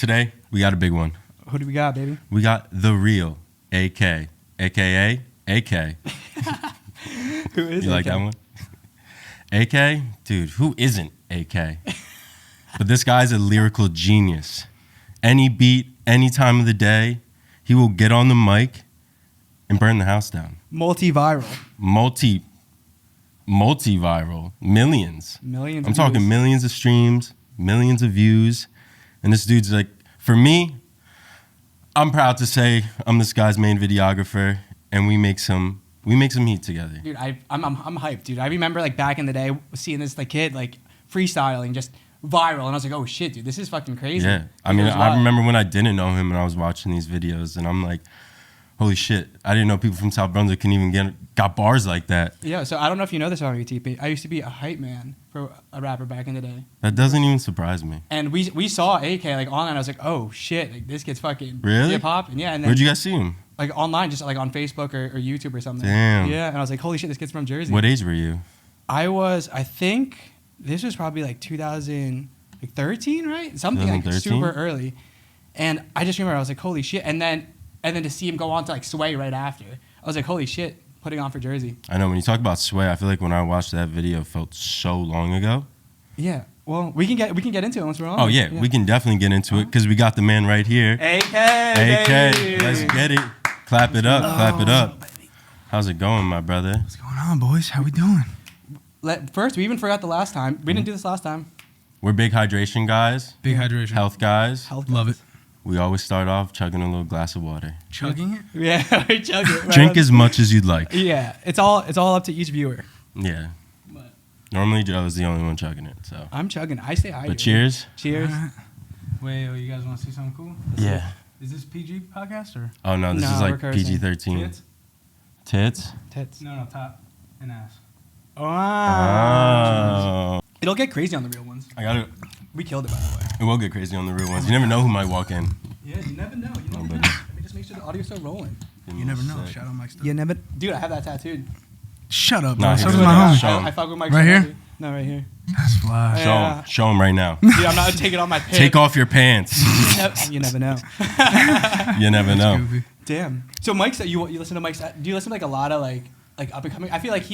today we got a big one. Who do we got, baby? We got the real AK, aka AK. Who is You like that one? AK? Dude, who isn't AK? But this guy's a lyrical genius. Any beat, any time of the day, he will get on the mic and burn the house down. Multi-viral. Multi-viral. Millions. Millions. I'm talking millions of streams, millions of views. And this dude's like, for me, I'm proud to say I'm this guy's main videographer, and we make some heat together. Dude, I'm hyped, dude. I remember like back in the day seeing this like kid like freestyling just viral, and I was like, oh shit, dude, this is fucking crazy. Yeah, I mean, I remember when I didn't know him and I was watching these videos, and I'm like, holy shit, I didn't know people from South Brunswick can even got bars like that. Yeah, so I don't know if you know this on UTP. I used to be a hype man for a rapper back in the day. That doesn't even surprise me. And we saw AK like online. I was like, oh shit, like this kid's fucking really hip hop. And yeah, and then, where'd you guys see him? Like online, just like on Facebook or YouTube or something. Damn. Yeah, and I was like, holy shit, this kid's from Jersey. What age were you? I think this was probably like 2013, right? Something like 2013? super early. And I just remember I was like, holy shit. And then to see him go on to like Sway right after, I was like, holy shit, putting on for Jersey. I know, when you talk about Sway, I feel like when I watched that video, it felt so long ago. Yeah. Well, we can get into it once we're on. Oh yeah, we can definitely get into it because we got the man right here. AK, let's get it. Clap it up, clap it up. How's it going, my brother? What's going on, boys? How we doing? First, we even forgot the last time. We didn't do this last time. We're big hydration guys. Big hydration. Health guys. Love it. We always start off chugging a little glass of water. Chugging it? Yeah, we chug it. Right Drink as much as you'd like. Yeah, it's all up to each viewer. Yeah. Normally Joe's the only one chugging it, so. I'm chugging. I stay hydrated. But cheers. Cheers. Wait, you guys want to see something cool? Yeah. Is this PG podcast or? Oh no, this is like PG-13. Tits? Tits. No, top and ass. Oh. It'll get crazy on the real ones. We killed it, by the way. It will get crazy on the real ones. You never know who might walk in. Yeah, you never know. Let me just make sure the audio's still rolling. You never know. Shout out Mike stuff. You never. Dude, I have that tattooed. Shut up, Nah, bro. So here's does my what homie. Show I fuck with Mike. Right here? Tattoo. No, right here. That's fly. Show him right now. Dude, I'm not taking off my pants. Take off your pants. You never know. You never know. Damn. So Mike's, you listen to Mike's, do you listen to like a lot of like up and coming? I feel like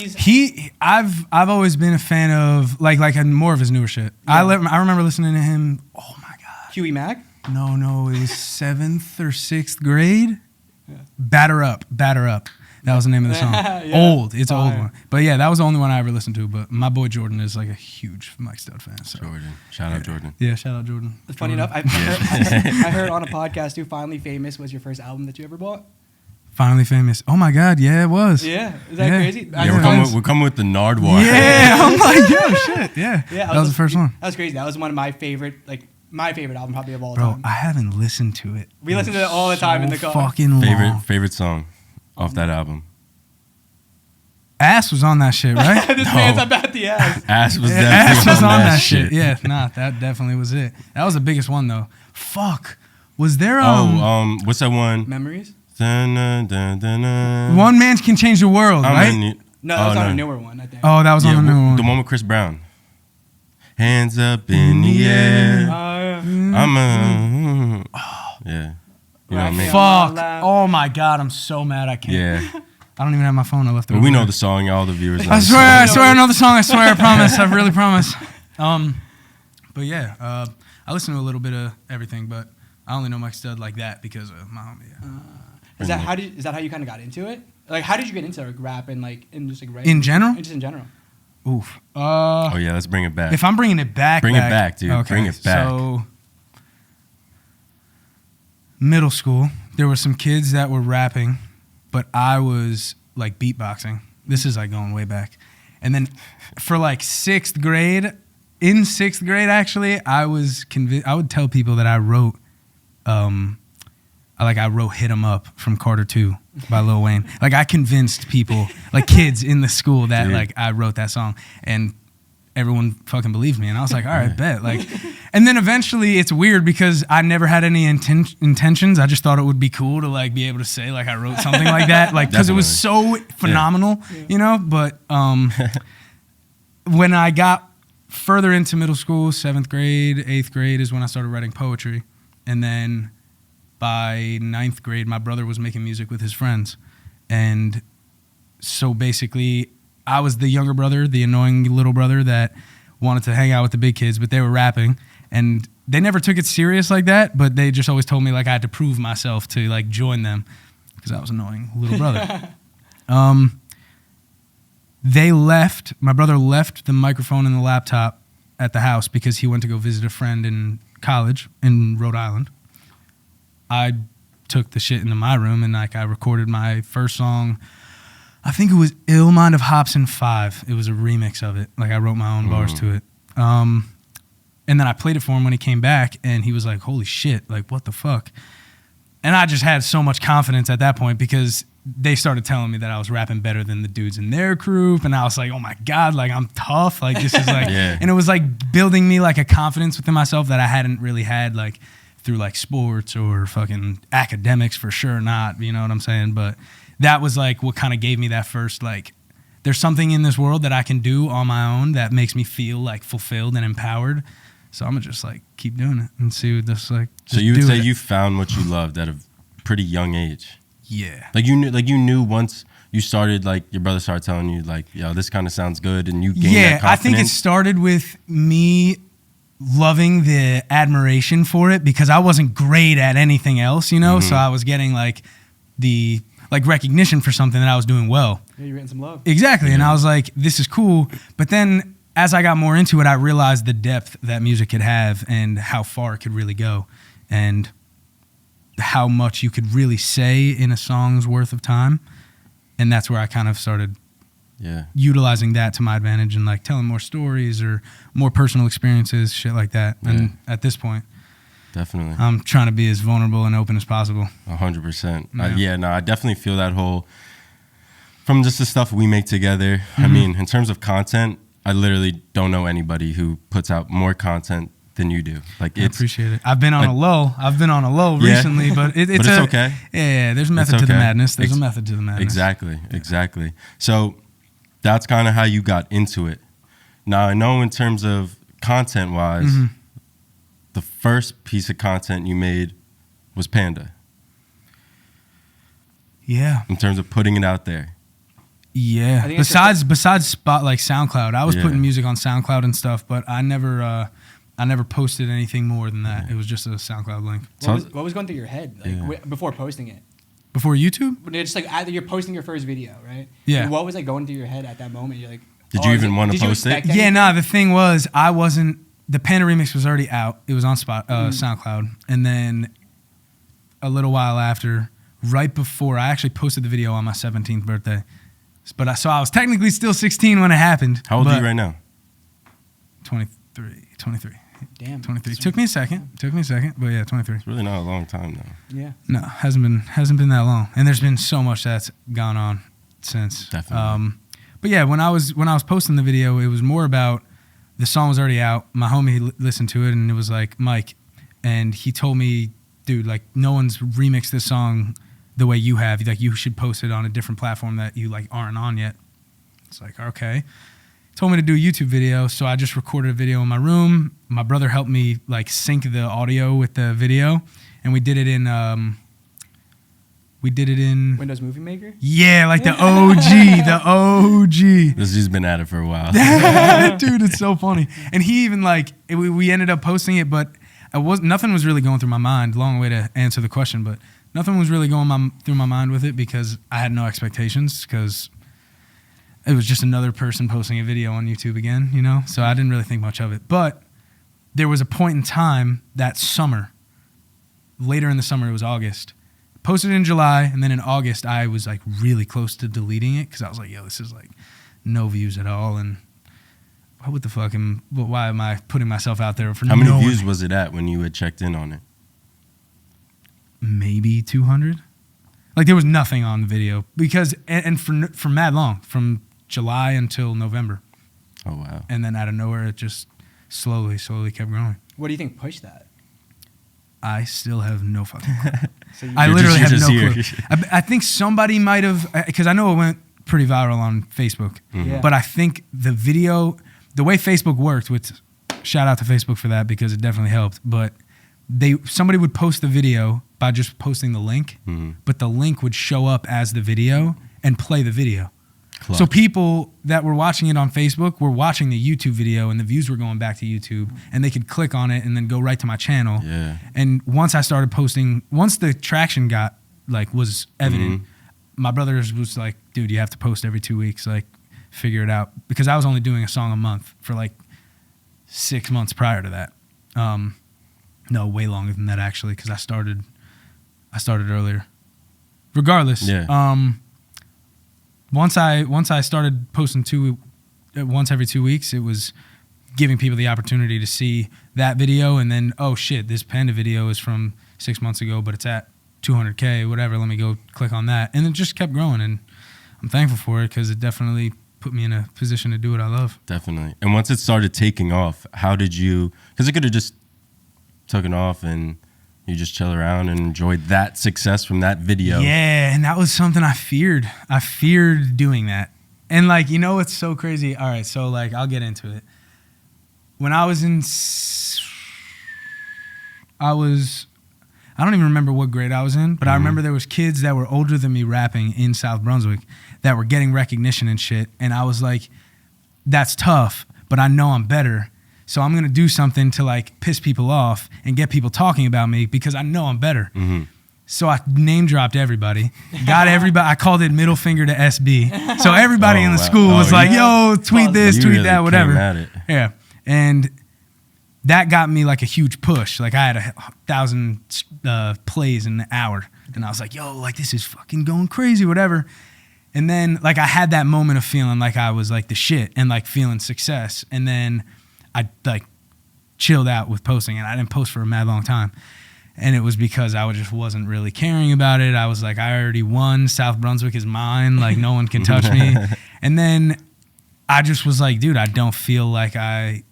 I've always been a fan of like more of his newer shit. Yeah. I remember listening to him. Oh my god. Huey Mack? No, it was 7th or 6th grade. Yeah. Batter up. That was the name of the song. Yeah. It's an old one. But yeah, that was the only one I ever listened to. But my boy Jordan is like a huge Mike Stud fan. So. Jordan. Shout out Jordan. Yeah, shout out Jordan. Funny enough, I heard on a podcast too, Finally Famous was your first album that you ever bought. Finally Famous. Oh my god, yeah, it was. Yeah, is that crazy? Yeah, we're coming with the Nardwuar. Yeah, I'm like, yo, shit. Yeah, that was the first one. That was crazy. That was one of my favorite album probably of all Bro, time. I haven't listened to it. We listen to it all the time in the car. Fucking long. Favorite song off that album. Ass was on that shit, right? This man's about the ass. Ass was on that shit. Yeah, that definitely was it. That was the biggest one though. Fuck. Was there what's that one? Memories? One Man Can Change the World, right? No, that was on a newer one, I think. Oh, that was on the newer one. The one with Chris Brown. Hands up in the air. I'm a yeah. You know what I mean? Fuck. Oh my god, I'm so mad I can't. Yeah. I don't even have my phone. I left it. Well, we know the song. All the viewers know I swear I know the song. I swear, I promise. I really promise. But yeah, I listen to a little bit of everything, but I only know Mike Stud like that because of my homie. Yeah. Is that how you kind of got into it? Like, how did you get into like rap and just like writing? In general? Just in general. Oof. Oh yeah, let's bring it back. If I'm bringing it back, bring it back, dude. Okay. Bring it back. So, middle school, there were some kids that were rapping, but I was like beatboxing. This is like going way back. And then for like 6th grade, actually, I was convinced. I would tell people that I wrote, I wrote "Hit 'Em Up" from Carter 2 by Lil Wayne. Like I convinced people, like kids in the school, that dude, like I wrote that song, and everyone fucking believed me. And I was like, all right, bet. Like, and then eventually, it's weird because I never had any intentions. I just thought it would be cool to like be able to say like I wrote something like that, like because it was so phenomenal, you know. But when I got further into middle school, 7th grade, 8th grade is when I started writing poetry. And then by 9th grade, my brother was making music with his friends. And so basically, I was the younger brother, the annoying little brother that wanted to hang out with the big kids, but they were rapping. And they never took it serious like that, but they just always told me like I had to prove myself to like join them because I was annoying little brother. They left, my brother left the microphone and the laptop at the house because he went to go visit a friend in college in Rhode Island. I took the shit into my room and like I recorded my first song. I think it was Ill Mind of Hobson 5. It was a remix of it. Like I wrote my own bars to it. And then I played it for him when he came back and he was like, holy shit, like what the fuck? And I just had so much confidence at that point because they started telling me that I was rapping better than the dudes in their group. And I was like, oh my God, like I'm tough. Like this is like, and it was like building me like a confidence within myself that I hadn't really had like through like sports or fucking academics for sure not, you know what I'm saying? But that was like what kind of gave me that first, like, there's something in this world that I can do on my own that makes me feel like fulfilled and empowered. So I'm gonna just like keep doing it and see what this like. So you would say you found what you loved at a pretty young age. Yeah. Like you knew once you started, like your brother started telling you like, yo, this kind of sounds good, and you gained that confidence. I think it started with me loving the admiration for it because I wasn't great at anything else, you know. So I was getting like the like recognition for something that I was doing well. Yeah, you're getting some love. Exactly, and I was like, this is cool. But then as I got more into it, I realized the depth that music could have and how far it could really go, and how much you could really say in a song's worth of time. And that's where I kind of started utilizing that to my advantage and like telling more stories or more personal experiences, shit like that. And at this point, definitely, I'm trying to be as vulnerable and open as possible. 100%. I definitely feel that whole, from just the stuff we make together. I mean, in terms of content, I literally don't know anybody who puts out more content than you do. Like, I appreciate it. I've been on a lull recently, but it's okay. Yeah, there's a method to the madness. There's a method to the madness. Exactly. So that's kind of how you got into it. Now, I know in terms of content-wise, the first piece of content you made was Panda. Yeah. In terms of putting it out there. Yeah. Besides spot like SoundCloud, I was putting music on SoundCloud and stuff, but I never posted anything more than that. It was just a SoundCloud link. What was going through your head like before posting it? Before YouTube? When it's just like you're posting your first video, right? Yeah. And what was like going through your head at that moment? You're like, did you even want to post it? Yeah, the thing was, the Panda remix was already out. It was on SoundCloud. And then a little while after, right before, I actually posted the video on my 17th birthday. But so I was technically still 16 when it happened. How old are you right now? 23. Damn. 23. Took me a second, but yeah, 23. It's really not a long time though. Yeah. No, hasn't been that long. And there's been so much that's gone on since. Definitely. But yeah, when I was posting the video, it was more about the song was already out. My homie listened to it and it was like, Mike, and he told me, dude, like no one's remixed this song the way you have. Like you should post it on a different platform that you like aren't on yet. It's like, okay. Told me to do a YouTube video, so I just recorded a video in my room. My brother helped me like sync the audio with the video, and we did it in Windows Movie Maker. Yeah, like the OG. This dude's been at it for a while. Dude, it's so funny. And he even like we ended up posting it, but nothing was really going through my mind. Long way to answer the question, but nothing was really going through my mind with it because I had no expectations because it was just another person posting a video on YouTube again, you know? So I didn't really think much of it. But there was a point in time that summer, later in the summer, it was August. Posted it in July, and then in August, I was like really close to deleting it because I was like, yo, this is like no views at all. And what the fuck? Why am I putting myself out there for How many views was it at when you had checked in on it? Maybe 200. Like there was nothing on the video because, and for mad long, from July until November. Oh, wow. And then out of nowhere, it just slowly kept growing. What do you think pushed that? I still have no fucking clue. So I literally have no clue. I think somebody might have, because I know it went pretty viral on Facebook. Yeah. But I think the video, the way Facebook worked, which shout out to Facebook for that because it definitely helped. But somebody would post the video by just posting the link, but the link would show up as the video and play the video. Clutch. So people that were watching it on Facebook were watching the YouTube video, and the views were going back to YouTube, and they could click on it and then go right to my channel. Yeah. And once I started posting, once the traction was evident, my brother was like, dude, you have to post every 2 weeks, like figure it out. Because I was only doing a song a month for like 6 months prior to that. No, way longer than that actually, because I started earlier. Regardless, once I started posting once every 2 weeks, it was giving people the opportunity to see that video, and then, oh shit, this Panda video is from 6 months ago, but it's at 200K, whatever. Let me go click on that, and it just kept growing, and I'm thankful for it because it definitely put me in a position to do what I love. Definitely. And once it started taking off, how did you? Because it could have just taken off and you just chill around and enjoyed that success from that video. Yeah, and that was something I feared. I feared doing that. And like, you know what's so crazy? All right, so like I'll get into it. When I was I don't even remember what grade I was in, but I remember there was kids that were older than me rapping in South Brunswick that were getting recognition and shit. And I was like, that's tough, but I know I'm better. So I'm going to do something to like piss people off and get people talking about me because I know I'm better. So I name dropped everybody, got everybody. I called it middle finger to SB. So everybody in the school was like, yo, tweet this, tweet that, whatever. Came at it. Yeah. And that got me like a huge push. Like I had 1,000 plays in an hour. And I was like, yo, like this is fucking going crazy, whatever. And then like I had that moment of feeling like I was like the shit and like feeling success. And then I like chilled out with posting, and I didn't post for a mad long time. And it was because I just wasn't really caring about it. I was like, I already won. South Brunswick is mine. Like no one can touch me. And then I just was like, dude, I don't feel like I'm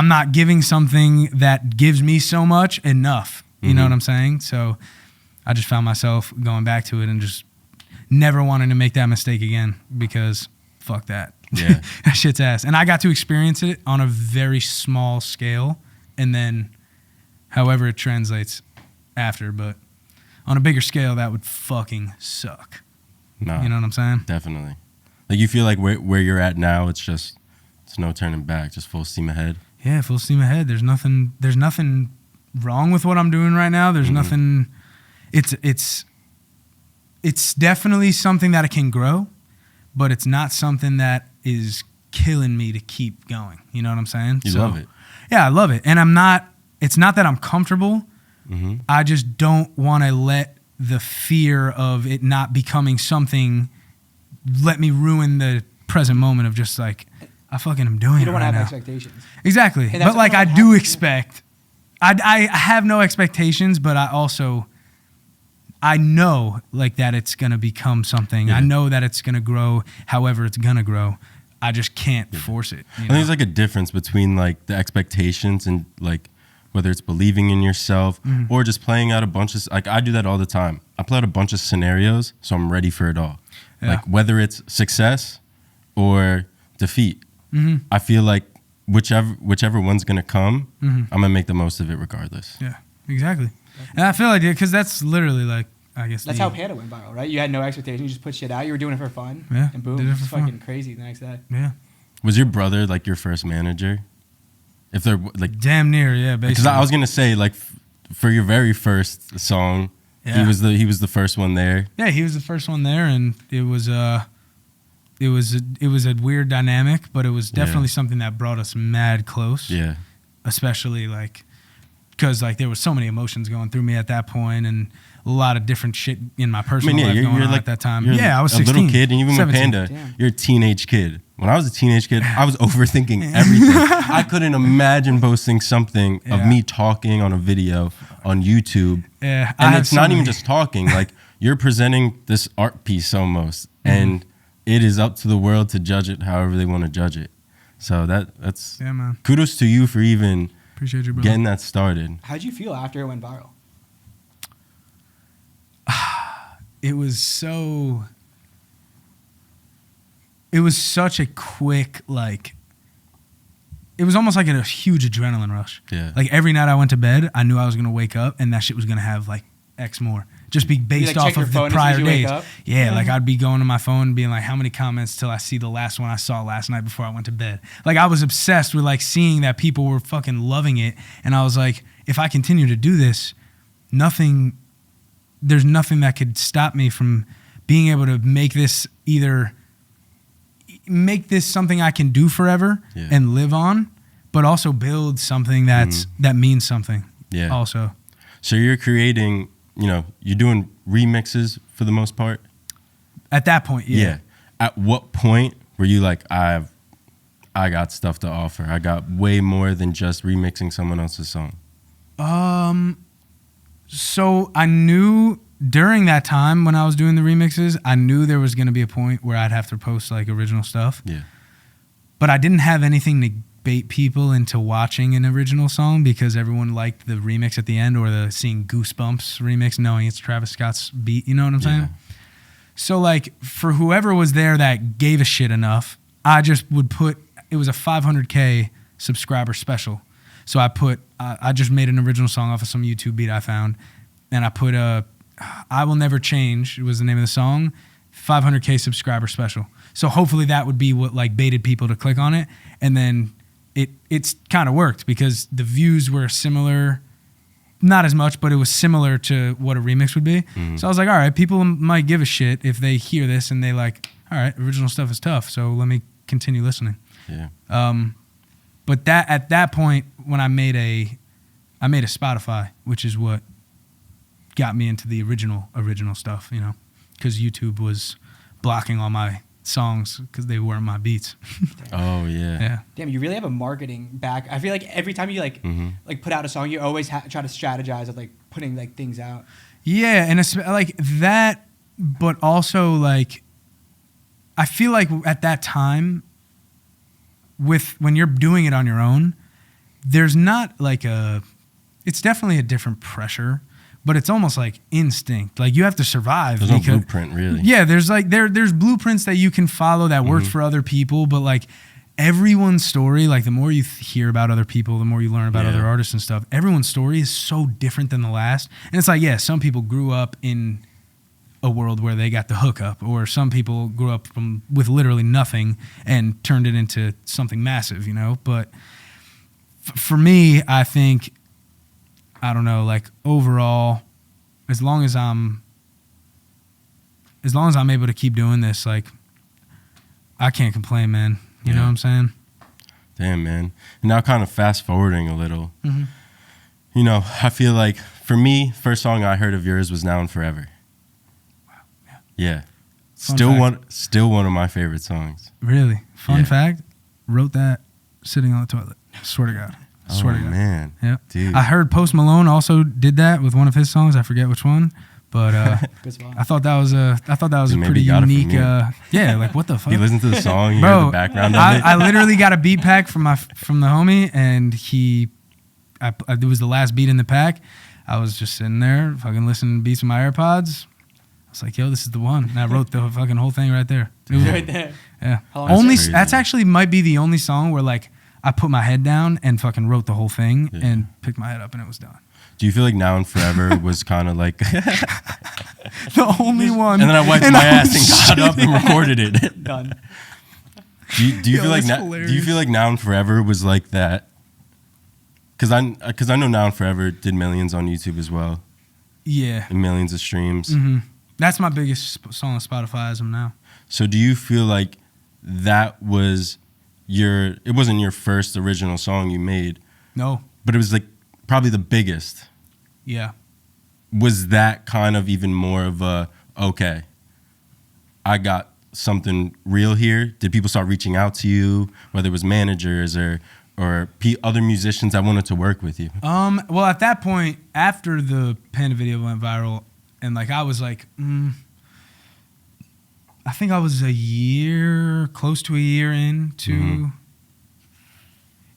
not giving something that gives me so much enough. You know what I'm saying? So I just found myself going back to it and just never wanting to make that mistake again because fuck that. Yeah. That shit's ass. And I got to experience it on a very small scale, and then however it translates after, but on a bigger scale, that would fucking suck. No, you know what I'm saying? Definitely. Like you feel like where you're at now, it's no turning back, just full steam ahead. Yeah, full steam ahead. There's nothing wrong with what I'm doing right now. There's nothing. It's definitely something that it can grow, but it's not something that is killing me to keep going. You know what I'm saying? You love it. Yeah, I love it. And it's not that I'm comfortable. I just don't want to let the fear of it not becoming something let me ruin the present moment of just like, I fucking am doing it right now. You don't want to have expectations. Exactly. But like I do expect, I have no expectations, but I know like that it's going to become something. Yeah. I know that it's going to grow however it's going to grow. I just can't force it. I think there's like a difference between like the expectations and like whether it's believing in yourself or just playing out a bunch of, like I do that all the time. I play out a bunch of scenarios so I'm ready for it all. Yeah. Like whether it's success or defeat, I feel like whichever one's going to come, I'm going to make the most of it regardless. Yeah, exactly. And I feel like, because that's literally like, I guess. That's how Panda went viral, right? You had no expectations. You just put shit out. You were doing it for fun. Yeah. And boom, it's fucking crazy the next day. Yeah. Was your brother like your first manager? If they're like. Damn near, yeah, basically. Because I was going to say, like, for your very first song, he was the first one there. Yeah, he was the first one there, and it was a weird dynamic, but it was definitely something that brought us mad close. Yeah. Especially like, because like there was so many emotions going through me at that point, and a lot of different shit in my personal life going on at that time. Yeah, I was 16. A little kid, and even 17. with Panda, you're a teenage kid. When I was a teenage kid, I was overthinking everything. I couldn't imagine posting something of me talking on a video on YouTube. Yeah, and it's not even just talking. Like, you're presenting this art piece almost, and it is up to the world to judge it however they want to judge it. So that's man. Kudos to you for even appreciate you, brother. Getting that started. How'd you feel after it went viral? It was such a quick, like, it was almost like a huge adrenaline rush. Yeah. Like every night I went to bed, I knew I was gonna wake up and that shit was gonna have like X more. Just be based like, off of the prior days. Yeah, Mm-hmm. like I'd be going to my phone and being like, how many comments till I see the last one I saw last night before I went to bed? Like I was obsessed with like seeing that people were fucking loving it. And I was like, if I continue to do this, there's nothing that could stop me from being able to make this something I can do forever and live on, but also build something that means something. Yeah. Also. So you're creating, you're doing remixes for the most part? At that point, yeah. At what point were you like, I got stuff to offer? I got way more than just remixing someone else's song. So I knew during that time when I was doing the remixes, I knew there was going to be a point where I'd have to post like original stuff. Yeah. But I didn't have anything to bait people into watching an original song because everyone liked the remix at the end or the seeing Goosebumps remix knowing it's Travis Scott's beat. You know what I'm saying? So like for whoever was there that gave a shit enough, I just would put, it was a 500K subscriber special. So I just made an original song off of some YouTube beat I found and I put I Will Never Change, it was the name of the song, 500K subscriber special. So hopefully that would be what like baited people to click on it. And then it's kind of worked because the views were similar, not as much, but it was similar to what a remix would be. Mm-hmm. So I was like, all right, people might give a shit if they hear this and they like, all right, original stuff is tough, so let me continue listening. Yeah. But at that point when I made a Spotify, which is what got me into the original stuff, because YouTube was blocking all my songs because they weren't my beats. Oh yeah. Yeah. Damn, you really have a marketing back. I feel like every time you like put out a song, you always try to strategize of like putting like things out. Yeah, and it's like that, but also like I feel like at that time, when you're doing it on your own, there's not like it's definitely a different pressure. But it's almost like instinct. Like you have to survive. There's no blueprint, really. Yeah, there's like there's blueprints that you can follow that work for other people. But like everyone's story, like the more you hear about other people, the more you learn about other artists and stuff. Everyone's story is so different than the last. And it's like, yeah, some people grew up in a world where they got the hookup, or some people grew up with literally nothing and turned it into something massive, But for me, I think, I don't know, like overall, as long as I'm able to keep doing this, like I can't complain, man. You know what I'm saying? Damn, man. And now kind of fast forwarding a little, I feel like for me, first song I heard of yours was Now and Forever. Wow. Yeah. Fun Still one of my favorite songs. Really? Fun fact, wrote that sitting on the toilet. Swear to God. Swear to God. Man. Yeah. Dude. I heard Post Malone also did that with one of his songs. I forget which one, but I thought that was a pretty unique. Like what the fuck? He listened to the song, you Bro, heard the background of it. I literally got a beat pack from the homie, and it was the last beat in the pack. I was just sitting there, fucking listening to beats with my AirPods. I was like, yo, this is the one. And I wrote the fucking whole thing right there. It was Right there. Yeah. Only That's actually might be the only song where like I put my head down and fucking wrote the whole thing and picked my head up and it was done. Do you feel like Now and Forever was kind of like the only one? And then I wiped my ass and got up and recorded it. Done. Do you feel like Now and Forever was like that? Because I know Now and Forever did millions on YouTube as well. Yeah. And millions of streams. Mm-hmm. That's my biggest song on Spotify as of now. So do you feel like that was it wasn't your first original song you made? No. But it was like probably the biggest. Yeah. Was that kind of even more of a, okay, I got something real here? Did people start reaching out to you, whether it was managers or other musicians that wanted to work with you? Well, at that point, after the Panda video went viral, and like I was like, I think I was close to a year into. Mm-hmm.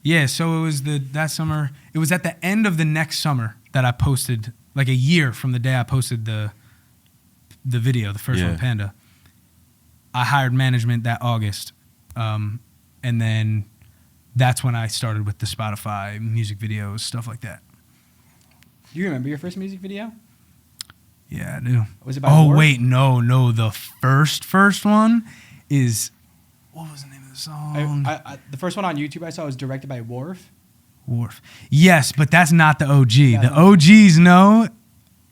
Yeah, so it was that summer. It was at the end of the next summer that I posted, like a year from the day I posted the video, the first one, Panda. I hired management that August, and then that's when I started with the Spotify music videos, stuff like that. Do you remember your first music video? Yeah, I do. Was it by Wharf? Wait, no. The first one is, what was the name of the song? The first one on YouTube I saw was directed by Wharf. Wharf. Yes, but that's not the OG. The OGs know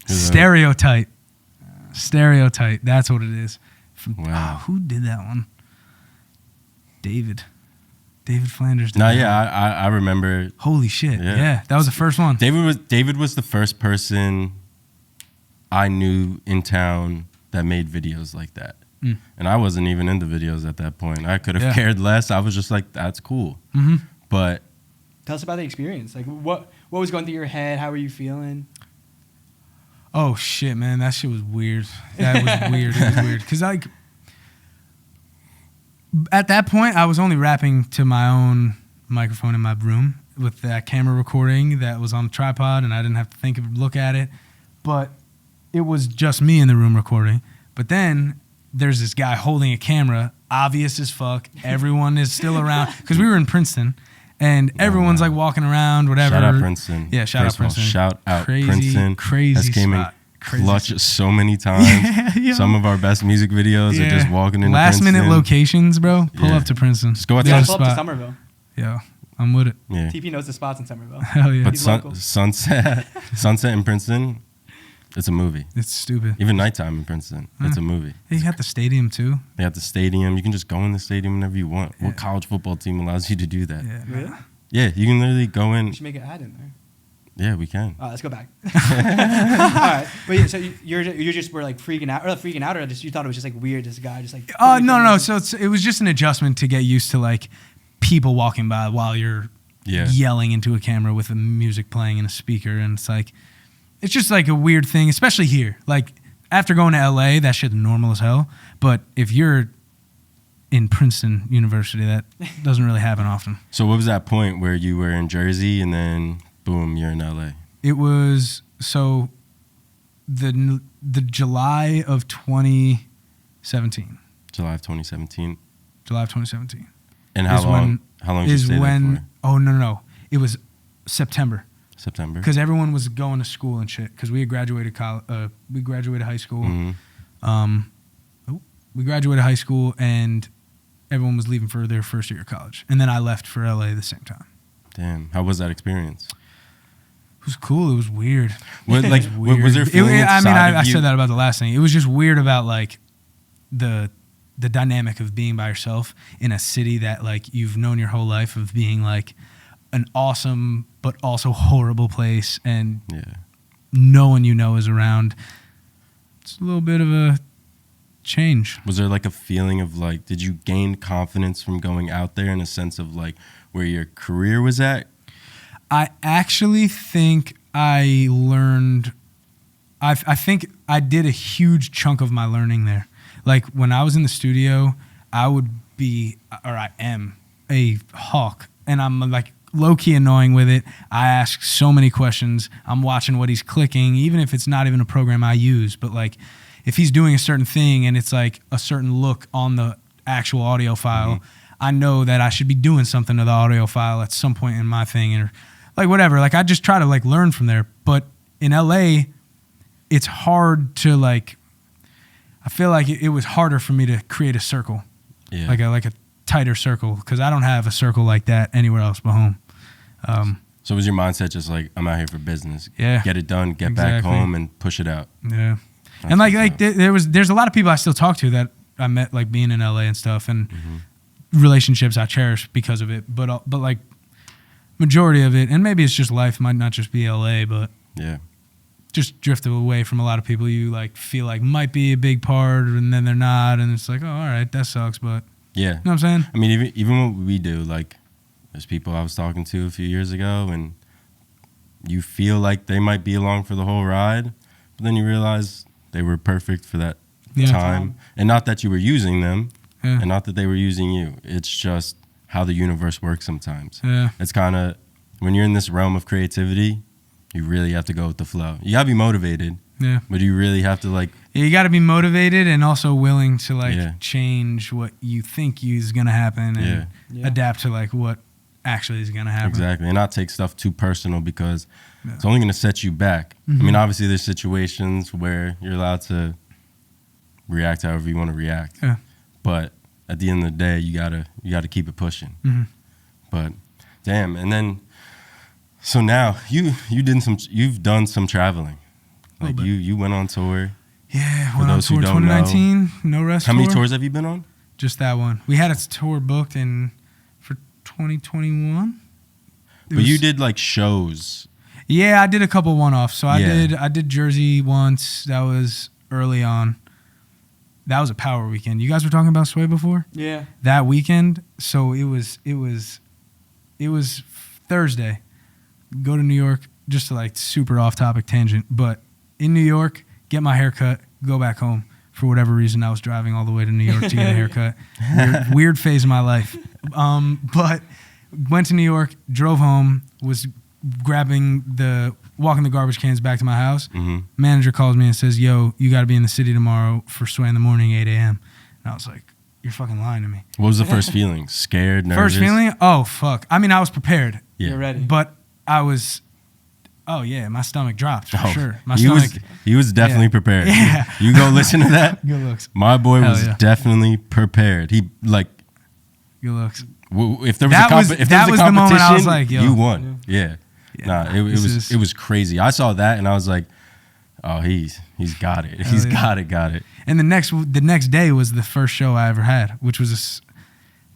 Stereotype. Stereotype. That's what it is. Wow. Who did that one? David Flanders. No, yeah, I remember. Holy shit. Yeah, that was the first one. David was the first person I knew in town that made videos like that. And I wasn't even into videos at that point. I could have cared less. I was just like, that's cool. Mm-hmm. But tell us about the experience. Like, what was going through your head? How were you feeling? Oh shit, man, that shit was weird. That was weird. It was weird because like at that point, I was only rapping to my own microphone in my room with that camera recording that was on the tripod, and I didn't have to look at it. But it was just me in the room recording. But then there's this guy holding a camera, obvious as fuck. Everyone is still around because we were in Princeton. And everyone's like walking around, whatever. Shout out Princeton. Yeah, shout out Princeton. Shout out Princeton. Crazy came spot. In clutch so many times. Yeah. Some of our best music videos are just walking into last Princeton. minute locations, bro. Pull up to Princeton. Just go out Pull up to Somerville. Yeah, I'm with it. Yeah. TP knows the spots in Somerville. Hell yeah. But Sunset in Princeton, it's a movie. It's stupid. Even nighttime in Princeton, it's a movie. You got the stadium too. They got the stadium. You can just go in the stadium whenever you want. What college football team allows you to do that? Yeah. Really? Yeah, you can literally go in. We should make an ad in there. Yeah, we can. Let's go back. All right, but yeah, so you just were like freaking out, or just you thought it was just like weird. This guy just like. No. So it was just an adjustment to get used to like people walking by while you're yelling into a camera with the music playing in a speaker, and it's just like a weird thing, especially here. Like after going to LA, that shit's normal as hell. But if you're in Princeton University, that doesn't really happen often. So what was that point where you were in Jersey and then boom, you're in LA? It was the July of 2017. July of 2017. July of 2017. And how long did you stay there for? Oh no. It was September. Because everyone was going to school and shit. Because we had graduated we graduated high school. Mm-hmm. We graduated high school and everyone was leaving for their first year of college. And then I left for LA at the same time. Damn. How was that experience? It was cool. It was weird. Was there feeling I said that about the last thing. It was just weird about like the dynamic of being by yourself in a city that like you've known your whole life of being like an awesome but also horrible place, and no one you know is around. It's a little bit of a change. Was there like a feeling of like, did you gain confidence from going out there in a sense of like where your career was at? I actually think I learned, I think I did a huge chunk of my learning there. Like when I was in the studio, I am a hawk, and I'm like low-key annoying with it. I ask so many questions. I'm watching what he's clicking, even if it's not even a program I use, but like if he's doing a certain thing and it's like a certain look on the actual audio file, I know that I should be doing something to the audio file at some point in my thing, or like whatever. Like I just try to like learn from there. But in LA, it's hard to like, I feel like it was harder for me to create a circle, like a tighter circle, because I don't have a circle like that anywhere else but home. So was your mindset just like, I'm out here for business, get it done, get back home and push it out? Yeah. That's and like there's a lot of people I still talk to that I met like being in LA and stuff, and relationships I cherish because of it. But like majority of it, and maybe it's just life, might not just be LA, but just drifted away from a lot of people you like feel like might be a big part, and then they're not, and it's like, oh, all right, that sucks, but you know what I'm saying? I mean, even what we do, like there's people I was talking to a few years ago, and you feel like they might be along for the whole ride, but then you realize they were perfect for that time. And not that you were using them, and not that they were using you. It's just how the universe works sometimes. It's kind of, when you're in this realm of creativity, you really have to go with the flow. You got to be motivated, but you really have to like... You got to be motivated and also willing to like change what you think is going to happen and adapt to like what actually is gonna happen. Exactly, and not take stuff too personal because it's only gonna set you back. I mean, obviously, there's situations where you're allowed to react however you want to react, but at the end of the day, you gotta keep it pushing. But damn, and then so now you've done some traveling, like you went on tour. Yeah, went on tour 2019, no rest. How many tours have you been on? Just that one. We had a tour booked for 2021. But you did like shows. Yeah, I did a couple one-offs. So I did Jersey once. That was early on. That was a power weekend. You guys were talking about Sway before? Yeah. That weekend. So it was Thursday. Go to New York, just to like super off-topic tangent. But in New York, get my hair cut, go back home. For whatever reason, I was driving all the way to New York to get a haircut. Weird phase of my life. But went to New York, drove home, was walking the garbage cans back to my house. Manager calls me and says, yo, you got to be in the city tomorrow for Sway in the morning, 8 a.m. And I was like, you're fucking lying to me. What was the first feeling? Scared, nervous? First feeling? Oh, fuck. I mean, I was prepared. Yeah. You're ready. But I was... Oh, yeah, my stomach dropped, for sure. He was definitely prepared. Yeah. You go listen to that. Good looks. My boy was definitely prepared. He, like... Good looks. If there was a competition, the moment I was like, yo. You won. Yeah. Nah, it was crazy. I saw that and I was like, oh, he's got it. He's got it. And the next day was the first show I ever had, which was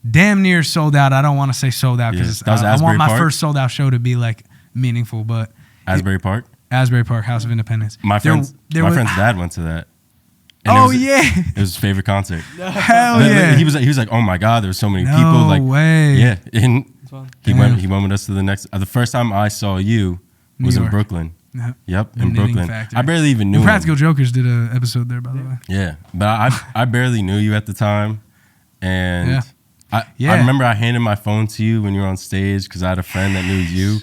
damn near sold out. I don't want to say sold out because I want my first sold out show to be like meaningful, but Asbury Park, House of Independence. My friend's dad went to that. And it was his favorite concert. Hell yeah! He was like, oh my god, there were so many people. No way. Yeah, and he went with us to the next. The first time I saw you was in Brooklyn. Yep, in Brooklyn. Factory. I barely even knew him. Practical Jokers did an episode there, by the way. Yeah, but I barely knew you at the time, and I remember I handed my phone to you when you were on stage because I had a friend that knew you.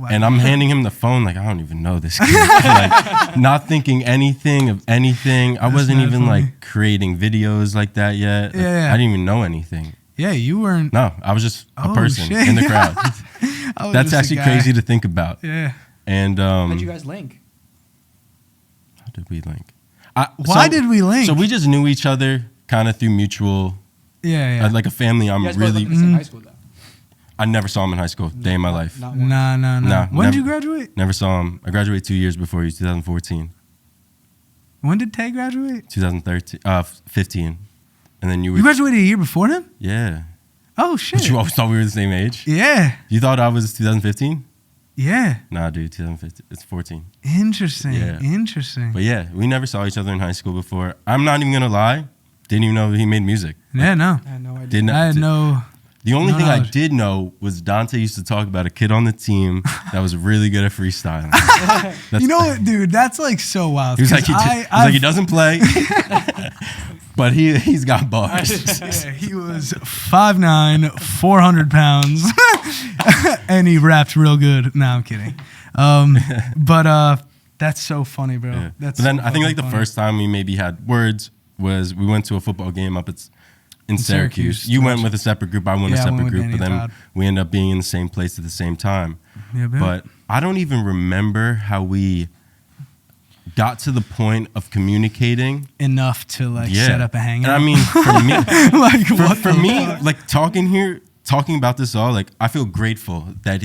And I'm handing him the phone like, I don't even know this kid. Like, not thinking anything of anything. I wasn't even like creating videos like that yet. Like, I didn't even know anything. Yeah, you weren't. No, I was just a person in the crowd. That's actually crazy to think about. Yeah. And how'd you guys link? How did we link? Why did we link? So we just knew each other kind of through mutual. Yeah. Like a family. You guys really. In high school though. I never saw him in high school. Day in my life. Nah. When did you graduate? Never saw him. I graduated 2 years before you, 2014. When did Tay graduate? 15. And then you graduated a year before him? Yeah. Oh, shit. But you always thought we were the same age? Yeah. You thought I was 2015? Yeah. Nah, dude, 2015. It's 14. Interesting. Yeah. Interesting. But yeah, we never saw each other in high school before. I'm not even going to lie. Didn't even know he made music. Yeah, no. I had no idea. I had no... The only thing I did know was Dante used to talk about a kid on the team that was really good at freestyling. You know what, dude? That's like so wild. He was like, he doesn't play, but he's got bars. Yeah, he was 5'9", 400 pounds, and he rapped real good. No, I'm kidding. But that's so funny, bro. Yeah. That's but then so I think like the funny. first time we maybe had words was we went to a football game up in Syracuse. You went with a separate group. I went a separate group. But then we ended up being in the same place at the same time. Yeah, but I don't even remember how we got to the point of communicating enough to like set up a hangout. And I mean, for me, like for me, like talking about this all, like I feel grateful that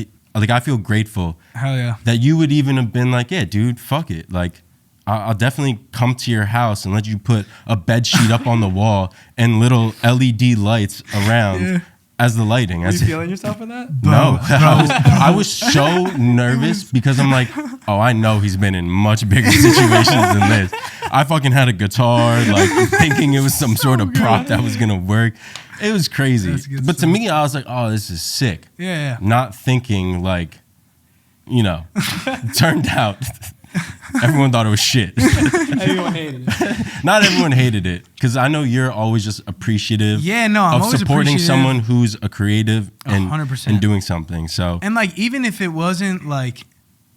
Hell yeah. that you would even have been like, yeah, dude, fuck it, like. I'll definitely come to your house and let you put a bed sheet up on the wall and little LED lights around as the lighting. Were you feeling yourself in that? No. I was so nervous because I'm like, oh, I know he's been in much bigger situations than this. I fucking had a guitar, like thinking it was some sort of prop that was going to work. It was crazy. But to me, I was like, oh, this is sick. Yeah. Not thinking like, turned out... Everyone thought it was shit. Everyone hated it. Not everyone hated it, because I know you're always just appreciative. I'm of always supporting someone who's a creative and 100%. doing something. So and like even if it wasn't like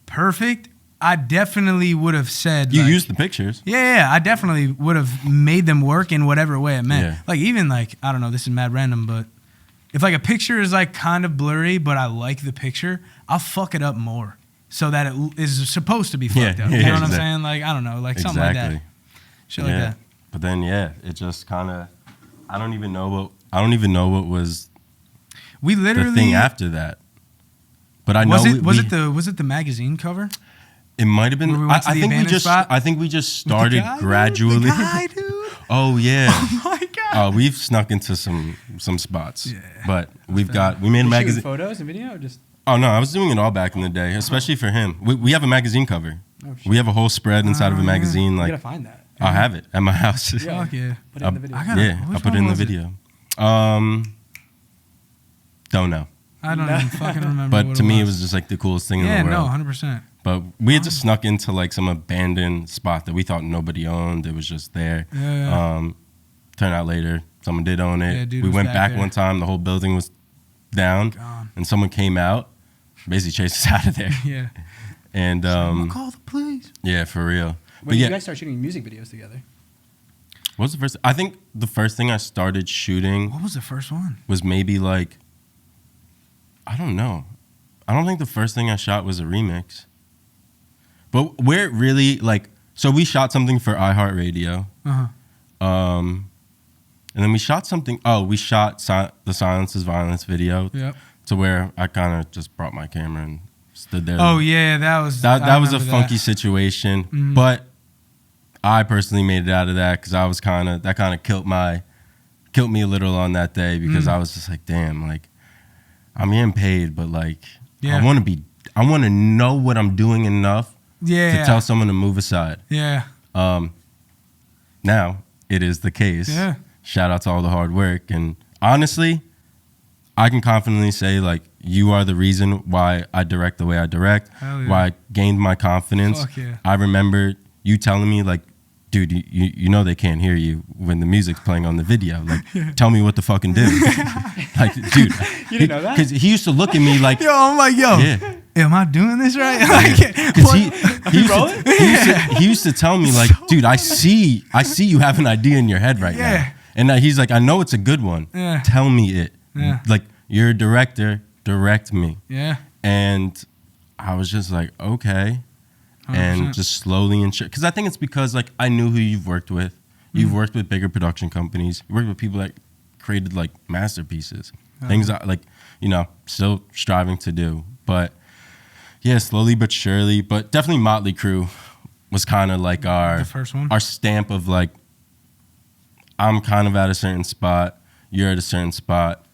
perfect, I definitely would have said you like, used the pictures. Yeah, I definitely would have made them work in whatever way it meant. Yeah. Like even like I don't know, this is mad random, but if like a picture is like kind of blurry, but I like the picture, I'll fuck it up more so that it is supposed to be fucked up. You know what I'm saying? Like, I don't know, like something like that. Shit like that. But then, it just kind of, I don't even know what was we literally the thing after that. But I know was it the magazine cover? It might have been. I think we just started gradually. The guy, dude. Oh yeah. Oh my god. We've snuck into some spots. Yeah. But we made a magazine. Photos and video, or just. Oh no, I was doing it all back in the day, especially for him. We have a magazine cover. Oh, shit. We have a whole spread inside of a magazine. Like, you gotta find that. I'll have it at my house. Fuck yeah. Put it in the video. I'll put it in the video. Don't know. I don't even fucking remember. But to me, it was just like the coolest thing in the world. Yeah, no, 100%. But we had just snuck into like some abandoned spot that we thought nobody owned. It was just there. Yeah. Turned out later, someone did own it. Yeah, dude we was went back back there. one time, the whole building was down. Gone. And someone came out, basically chased us out of there. Yeah. And We'll call the police. yeah, for real. When did you guys start shooting music videos together? What was the first? I think the first thing I started shooting What was the first one? was maybe like, I don't know. I don't think the first thing I shot was a remix. But where it really, like, so we shot something for iHeartRadio. Uh-huh. And then we shot something, we shot the Silence is Violence video. Yep. To where I kind of just brought my camera and stood there. Oh yeah, that was That was a funky situation. Mhm. But I personally made it out of that because that kind of killed me a little on that day because I was just like, damn, like I'm getting paid, but like I want to know what I'm doing enough to tell someone to move aside. Yeah. Now it is the case. Yeah. Shout out to all the hard work. And honestly, I can confidently say like you are the reason why I direct the way I direct, why I gained my confidence. Fuck yeah. I remember you telling me like, dude, you know they can't hear you when the music's playing on the video. Like, tell me what to fucking do. Like, dude. You didn't know that? Because he used to look at me like, Yo, I'm like, yeah. Am I doing this right? Because he used to tell me like, dude, I see you have an idea in your head right now. And he's like, I know it's a good one. Yeah. Tell me it. Yeah. Like, you're a director, direct me. Yeah. And I was just like, okay. 100%. And just slowly because I think it's because like I knew who you've worked with. You've worked with bigger production companies. You worked with people that created like masterpieces. Things that like, still striving to do. But yeah, slowly but surely. But definitely Motley Crue was kind of like the first one. Our stamp of like, I'm kind of at a certain spot, you're at a certain spot.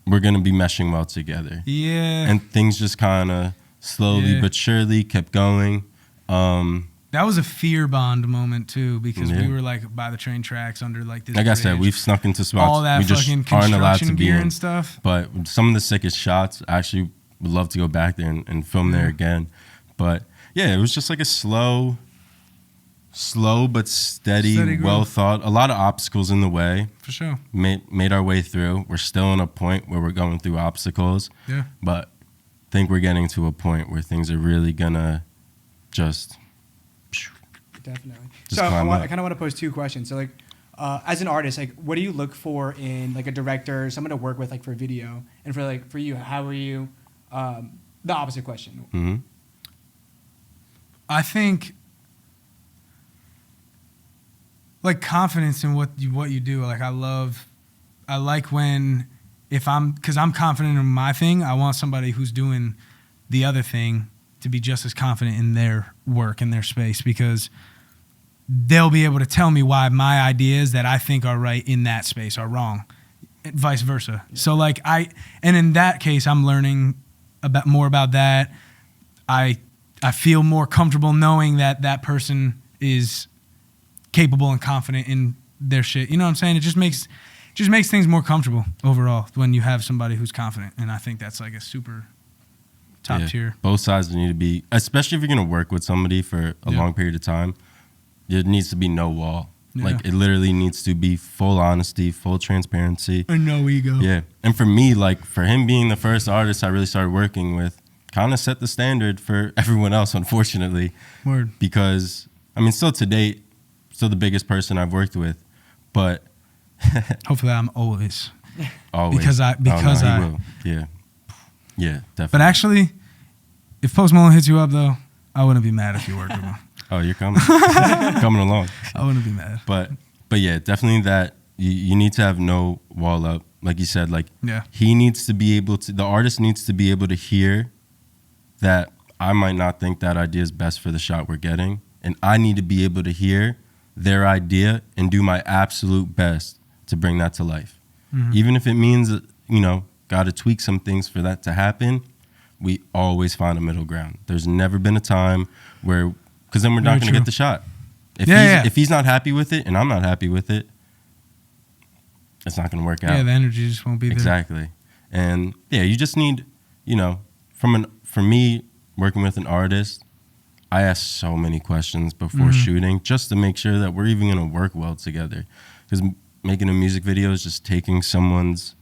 We're gonna be meshing well together. Yeah. And things just kind of slowly but surely kept going. That was a fear bond moment too, because we were like by the train tracks under like this. Like I said, we've snuck into spots all that we just fucking aren't allowed to construction be gear in. and stuff. But some of the sickest shots, I actually would love to go back there and film there again. But yeah, it was just like a slow but steady well thought. A lot of obstacles in the way. For sure. Made our way through. We're still in a point where we're going through obstacles. Yeah. But I think we're getting to a point where things are really gonna just Definitely. Just So I climb up. kind of want to pose two questions. So like, as an artist, like, what do you look for in like a director, someone to work with, like for video, and for you, how are you? The opposite question. Mm-hmm. I think like confidence in what you do. Like I like when because I'm confident in my thing, I want somebody who's doing the other thing to be just as confident in their work in their space, because they'll be able to tell me why my ideas that I think are right in that space are wrong, and vice versa. Yeah. So like and in that case, I'm learning more about that. I feel more comfortable knowing that person is capable and confident in their shit. You know what I'm saying? It just makes things more comfortable overall when you have somebody who's confident. And I think that's like a super top tier. Both sides need to be, especially if you're going to work with somebody for a long period of time, there needs to be no wall. Yeah. Like it literally needs to be full honesty, full transparency. And no ego. Yeah. And for me, like for him being the first artist I really started working with, kind of set the standard for everyone else, unfortunately. Word. Because, I mean, still to date, still the biggest person I've worked with, but... Hopefully I'm always Always. Because I- Oh, no, because he I- will. Yeah. Yeah, definitely. But actually, if Post Malone hits you up though, I wouldn't be mad if you worked with him. Oh, you're coming. Coming along. I wouldn't be mad. But yeah, definitely that you need to have no wall up. Like you said, like Yeah. he needs to be able to, the artist needs to be able to hear that I might not think that idea is best for the shot we're getting. And I need to be able to hear their idea and do my absolute best to bring that to life. Mhm. Even if it means, got to tweak some things for that to happen, we always find a middle ground. There's never been a time where, because then we're not Very going to true. get the shot. Yeah. If he's not happy with it and I'm not happy with it, it's not going to work out. Yeah, the energy just won't be there. Exactly. And yeah, you just need, for me, working with an artist, I ask so many questions before shooting just to make sure that we're even going to work well together. Because making a music video is just taking someone's,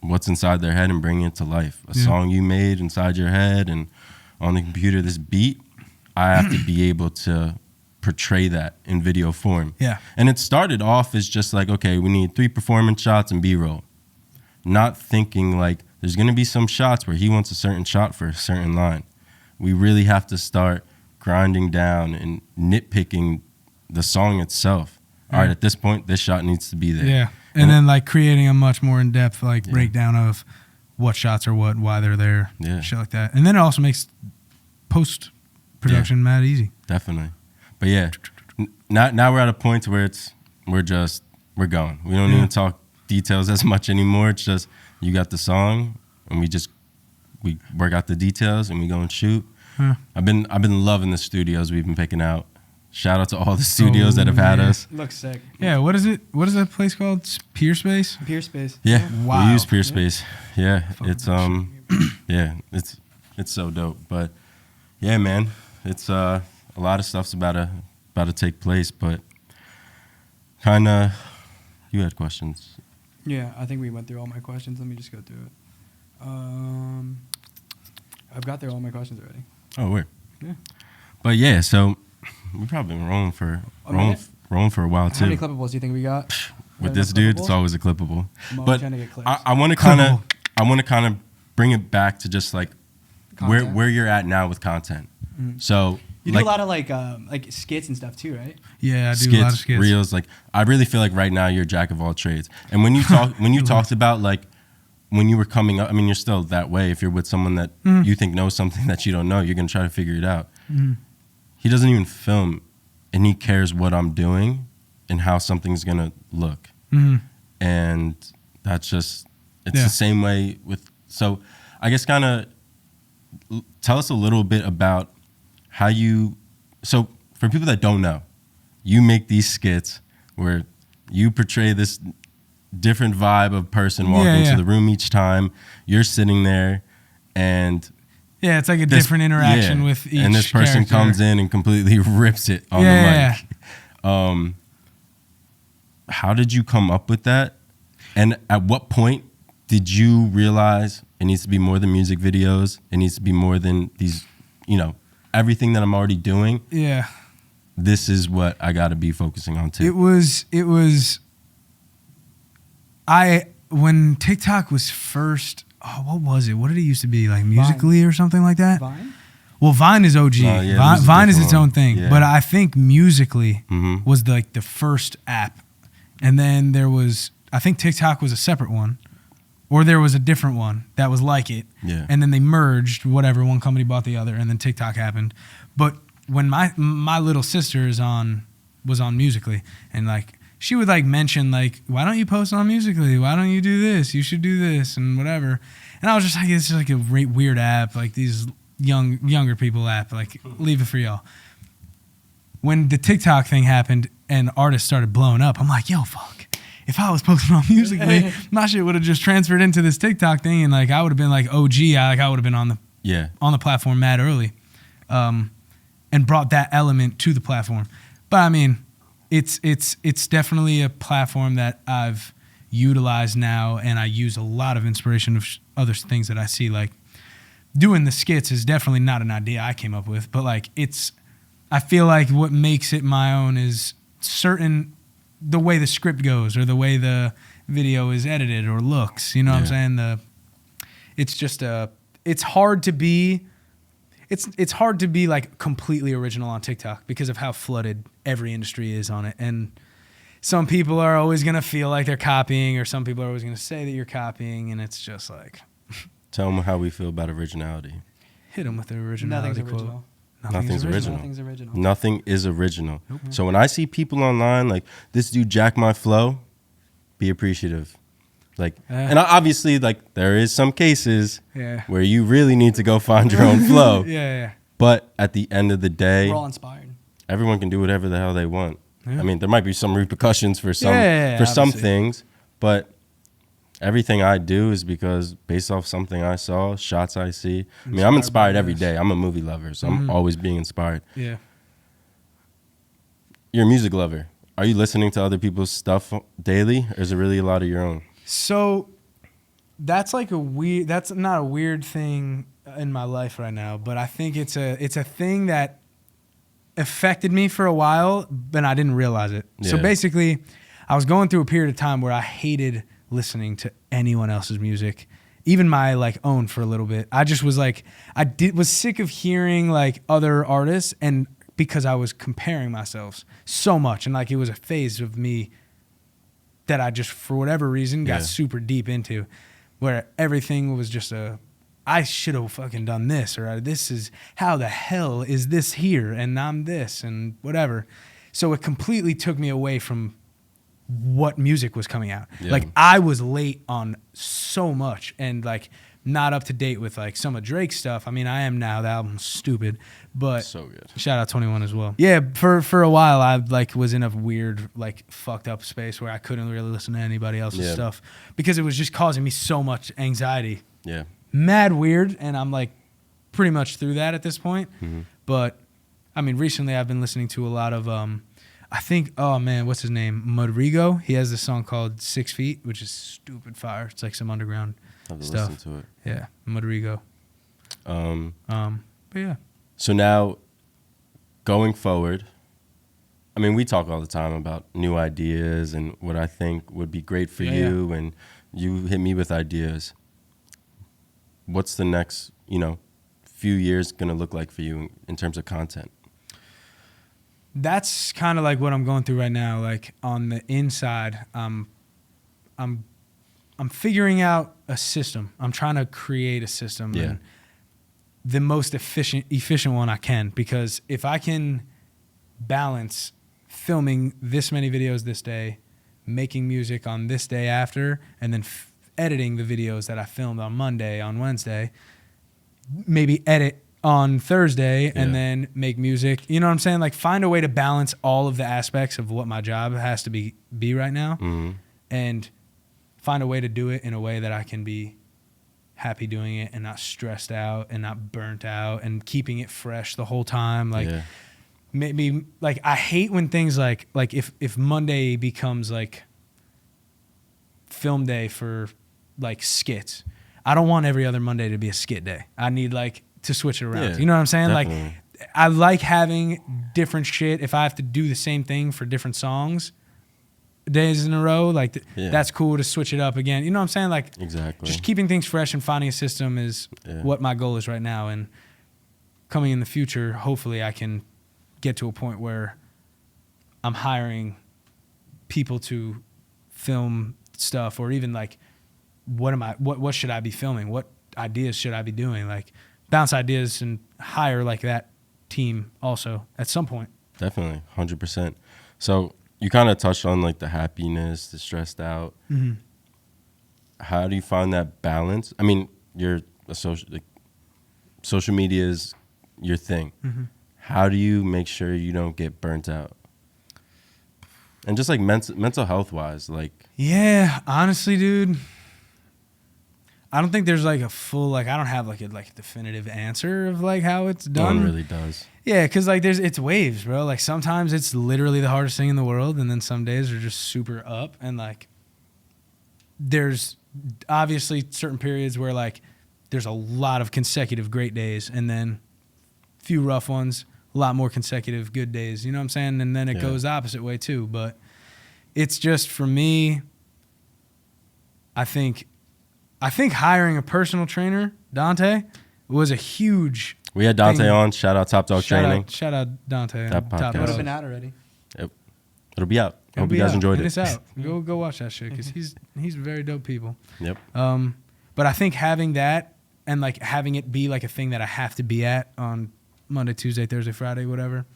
what's inside their head and bringing it to life. A song you made inside your head and on the computer, this beat, I have to be able to portray that in video form. Yeah. And it started off as just like, okay, we need 3 performance shots and B-roll. Not thinking like there's going to be some shots where he wants a certain shot for a certain line. We really have to start grinding down and nitpicking the song itself. All right, at this point, this shot needs to be there. Yeah. And then like creating a much more in-depth like breakdown of what shots are what, why they're there, shit like that. And then it also makes post-production mad easy. Definitely. But yeah, now we're at a point where we're going. We don't even talk details as much anymore. It's just you got the song and we work out the details and we go and shoot. Huh. I've been loving the studios we've been picking out. Shout out to all the studios that have had us. Looks sick. Yeah, what is it? What is that place called? Peer Space? Peer Space. Yeah, Wow. we use Peer Space. Yeah, Fucking it's it's so dope. But yeah, man, it's a lot of stuff's about to take place. But kind of, you had questions. Yeah, I think we went through all my questions. Let me just go through it. I've got through all my questions already. Oh, weird. Yeah. But yeah, so we've probably been rolling for a while How many too. clippables do you think we got? With this dude, it's always a clippable. I'm always But trying to get clips. I want to kind of bring it back to just like Content. where you're at now with content. Mhm. So You do a lot of like skits and stuff too, right? Yeah, I do a lot of skits. reels. Like I really feel like right now you're a jack of all trades. And when you talked about like when you were coming up, I mean, you're still that way. If you're with someone that you think knows something that you don't know, you're gonna try to figure it out. He doesn't even film, and he cares what I'm doing and how something's gonna look. And that's just it's the same way with. So I guess kind of tell us a little bit about how you. So for people that don't know, you make these skits where you portray this different vibe of person walking into the room each time. You're sitting there, and yeah, it's like a different interaction with each and this person character. comes in and completely rips it on the mic. How did you come up with that? And at what point did you realize it needs to be more than music videos? It needs to be more than these, everything that I'm already doing. Yeah. This is what I got to be focusing on too. It was when TikTok was first, what was it? What did it used to be? Like Musical.ly or something like that? Vine? Well, Vine is OG. Oh, yeah, Vine is its different own one. thing. Yeah. But I think Musical.ly Mhm. was the first app. And then there was, I think TikTok was a separate one. Or there was a different one that was like it. Yeah. And then they merged, whatever, one company bought the other, and then TikTok happened. But when my little sister was on Musical.ly, and like she would like mention like, why don't you post on Musical.ly? Why don't you do this? You should do this and whatever. And I was just like, it's just like a weird app, like these younger people app, like leave it for y'all. When the TikTok thing happened and artists started blowing up, I'm like, yo, fuck. If I was posting on Musical.ly, my shit would have just transferred into this TikTok thing, and like I would have been like OG. I would have been on the platform mad early, and brought that element to the platform. But I mean, it's definitely a platform that I've utilized now, and I use a lot of inspiration of other things that I see. Like doing the skits is definitely not an idea I came up with, but like I feel like what makes it my own is the way the script goes, or the way the video is edited or looks. You know what I'm saying? It's just it's hard to be. It's hard to be like completely original on TikTok because of how flooded every industry is on it. And some people are always going to feel like they're copying, or some people are always going to say that you're copying, and it's just like... Tell them how we feel about originality. Hit them with the originality Nothing's original. Nothing's original. Nothing's original. Nothing is original. Nope. So when I see people online like, this dude jacked my flow, be appreciative. Like, and obviously, like, there is some cases where you really need to go find your own flow. But at the end of the day, we're all inspired. Everyone can do whatever the hell they want. I mean, there might be some repercussions for some things, but everything I do is because based off something I saw, shots I see. I mean, I'm inspired every day. I'm a movie lover, so I'm always being inspired. Yeah. You're a music lover. Are you listening to other people's stuff daily, or is it really a lot of your own? So that's like that's not a weird thing in my life right now, but I think it's a thing that affected me for a while, but I didn't realize it. Yeah. So basically, I was going through a period of time where I hated listening to anyone else's music, even my like own, for a little bit. I just was like, was sick of hearing like other artists, and because I was comparing myself so much, and like it was a phase of me that I just, for whatever reason, got super deep into, where everything was just I should have fucking done this, or this is, how the hell is this here, and I'm this, and whatever. So it completely took me away from what music was coming out. Yeah. Like, I was late on so much, and like not up to date with like some of Drake's stuff. I mean, I am now. The album's stupid, but so good. Shout out 21 as well. Yeah, for a while I like was in a weird like fucked up space where I couldn't really listen to anybody else's stuff because it was just causing me so much anxiety. Yeah. Mad weird, and I'm like pretty much through that at this point. Mm-hmm. But I mean, recently I've been listening to a lot of I think, oh man, what's his name? Rodrigo. He has this song called 6 Feet, which is stupid fire. It's like some underground stuff. Listen to it. Yeah, Rodrigo. But yeah. So now, going forward, I mean, we talk all the time about new ideas and what I think would be great for you, and you hit me with ideas. What's the next, few years gonna look like for you in terms of content? That's kind of like what I'm going through right now. Like on the inside, I'm figuring out a system. I'm trying to create a system, and the most efficient one I can, because if I can balance filming this many videos this day, making music on this day after, and then editing the videos that I filmed on Monday, on Wednesday, maybe edit on Thursday, and then make music. You know what I'm saying? Like, find a way to balance all of the aspects of what my job has to be right now, and find a way to do it in a way that I can be happy doing it and not stressed out and not burnt out, and keeping it fresh the whole time. Like, maybe, like, I hate when things like if Monday becomes like film day for like skits, I don't want every other Monday to be a skit day. I need like to switch it around. You know what I'm saying? Definitely. Like, I like having different shit. If I have to do the same thing for different songs days in a row, like that's cool to switch it up again. You know what I'm saying? Like, exactly. Just keeping things fresh and finding a system is what my goal is right now. And coming in the future, hopefully I can get to a point where I'm hiring people to film stuff, or even like, what should I be filming? What ideas should I be doing? Like, bounce ideas and hire like that team also at some point. Definitely, 100%. So you kind of touched on like the happiness, the stressed out. Mm-hmm. How do you find that balance? I mean, you're a social media is your thing. Mm-hmm. How do you make sure you don't get burnt out? And just like mental health wise, like. Yeah, honestly, dude, I don't think there's like a full, like, I don't have like a definitive answer of like how it's done. No one really does. Yeah, because like it's waves, bro. Like, sometimes it's literally the hardest thing in the world, and then some days are just super up, and like there's obviously certain periods where like there's a lot of consecutive great days, and then a few rough ones, a lot more consecutive good days. You know what I'm saying? And then it goes the opposite way too. But it's just, for me, I think hiring a personal trainer, Dante, was a huge. We had Dante thing. on. Shout out Top Dog Training. Shout out Dante. That podcast. It would have Dog. been out already. It'll be out. It'll Hope be you guys out, enjoyed and it. It's out. Go watch that shit because he's very dope people. Yep. But I think having that and like having it be like a thing that I have to be at on Monday, Tuesday, Thursday, Friday, whatever.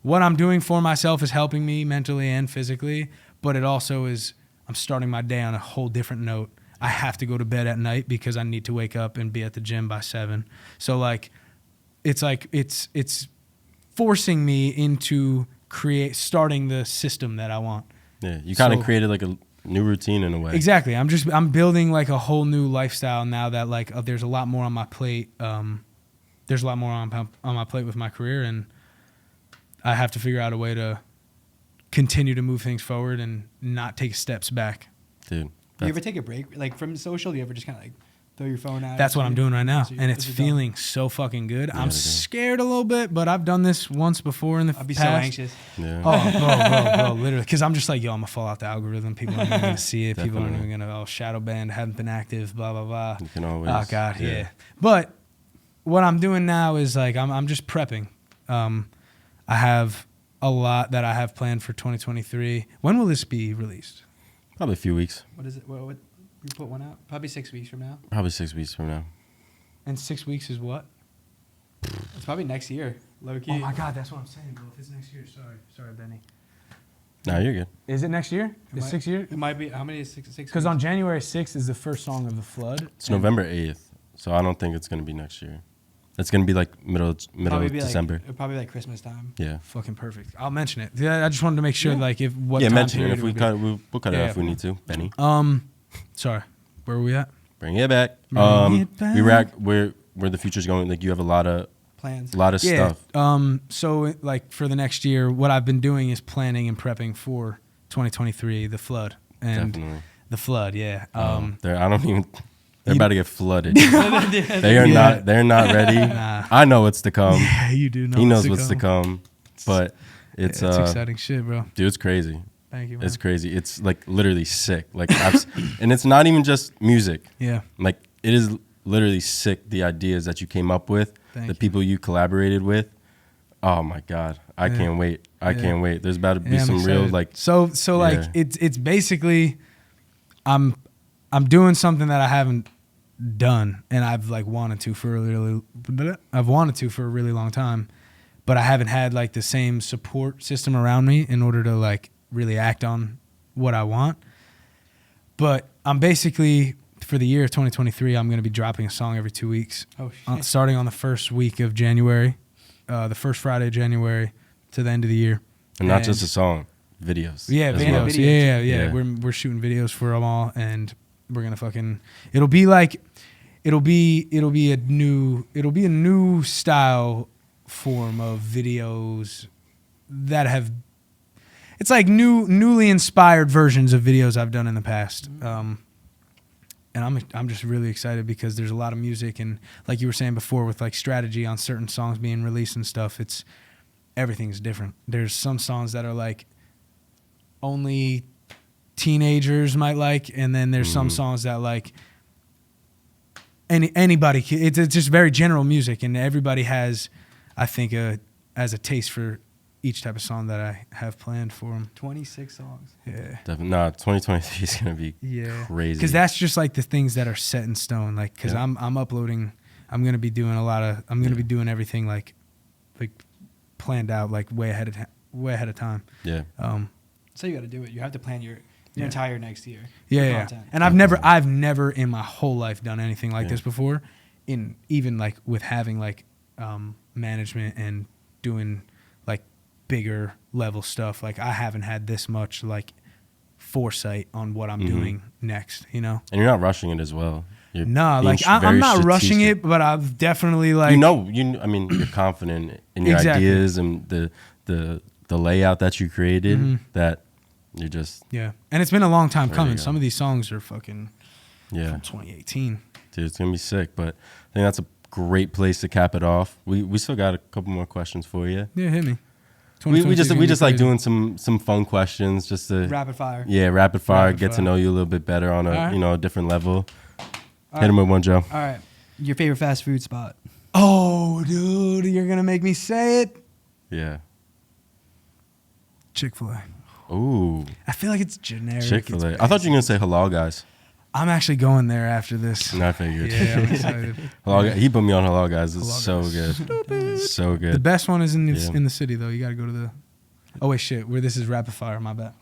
What I'm doing for myself is helping me mentally and physically, but it also is I'm starting my day on a whole different note. I have to go to bed at night because I need to wake up and be at the gym by 7. So like it's forcing me into starting the system that I want. Yeah, you kind of created like a new routine in a way. Exactly. I'm building like a whole new lifestyle now that like there's a lot more on my plate. There's a lot more on my plate with my career, and I have to figure out a way to continue to move things forward and not take steps back. Dude. Do you ever take a break, like from social? Do you ever just kind of like throw your phone out? That's what I'm doing right now, and it's done? feeling so fucking good. I'm scared a little bit, but I've done this once before in the past. I'd be so anxious. Yeah. Oh, bro, literally. Because I'm just like, yo, I'm going to fall out the algorithm. People aren't even going to see it. People aren't even going to, shadow banned, haven't been active, blah, blah, blah. You can always. Oh, God, yeah. But what I'm doing now is like, I'm just prepping. I have a lot that I have planned for 2023. When will this be released? Probably a few weeks. What is it? What you put one out? Probably 6 weeks from now. Probably 6 weeks from now. And 6 weeks is what? It's probably next year. Low key. Oh, my God, that's what I'm saying, bro. If it's next year, sorry, Benny. No, you're good. Is it next year? It Is might- 6 years? It might be. How many is 6? Because on January 6th is the first song of the flood. It's November 8th, so I don't think it's going to be next year. It's going to be like middle of December. Probably like Christmas time. Yeah. Fucking perfect. I'll mention it. Yeah, I just wanted to make sure, like, if what Yeah, time mention it. period If we would be. cut it, we'll cut it Yeah. out if we need to. Benny. Sorry, where were we at? Bring it back. Bring it back. We were where the future's going. Like, you have a lot of Plans. stuff. So like for the next year, what I've been doing is planning and prepping for 2023, the flood and Definitely. the flood. Yeah. They're about to get flooded. They are not. They're not ready. Nah. I know what's to come. Yeah, you do know. He knows what's to come. But it's exciting shit, bro. dude, it's crazy. Thank you, man. It's crazy. It's like literally sick. Like, and it's not even just music. Yeah. Like, it is literally sick. The ideas that you came up with, Thank the you. people you collaborated with. Oh my God, I can't wait. I can't wait. There's about to be I'm some real excited. like. So like Yeah. it's basically, I'm doing something that I haven't done, and I've like wanted to for a really long time, but I haven't had like the same support system around me in order to like really act on what I want. But I'm basically, for the year of 2023, I'm going to be dropping a song every 2 weeks. Oh shit. Starting on the first week of January, the first Friday of January to the end of the year. And not just a song, videos. Yeah, as videos. well. Yeah. Yeah. We're shooting videos for them all, and we're gonna fucking. It'll be a new style form of videos that have. It's like newly inspired versions of videos I've done in the past. And I'm just really excited because there's a lot of music, and like you were saying before, with like strategy on certain songs being released and stuff, everything's different. There's some songs that are like only teenagers might like, and then there's some songs that like anybody. It's just very general music, and everybody has, I think, has a taste for each type of song that I have planned for them. 26 songs. Yeah. Definitely. No, 2023 is gonna be crazy. Because that's just like the things that are set in stone. Like, because I'm uploading. I'm gonna be doing I'm gonna be doing everything like planned out, like way ahead of time. Yeah. So you got to do it. You have to plan your entire next year. Yeah. Content. And I've never in my whole life done anything like Yeah. this before. Even like with having like management and doing like bigger level stuff. Like, I haven't had this much like foresight on what I'm doing next. You know. And you're not rushing it as well. You're No, being like I'm very not rushing strategic. it, but I've definitely like I mean, you're confident in your Exactly. ideas and the layout that you created. That you're just yeah. And it's been a long time There you coming. go. Some of these songs are fucking yeah, from 2018. dude, it's gonna be sick. But I think that's a great place to cap it off. We still got a couple more questions for you. Yeah, hit me. We 2022 is just gonna be like crazy. doing some fun questions just to Rapid fire. rapid fire, Rapid get to fire. know you a little bit better on a All right. a different level. All Hit him with one, Joe. All right. Your favorite fast food spot? Oh, dude, you're gonna make me say it. Yeah. Chick-fil-A. Ooh, I feel like it's generic. Chick-fil-A. It's I thought you were basic. gonna say halal guys. I'm actually going there after this. And I figured. Yeah, I'm excited. He put me on halal guys. It's Halal so guys. good. So The good. best one is in the, Yeah. in the city though. You got to go to the. Oh wait, shit. Where this is rapid fire. My bad.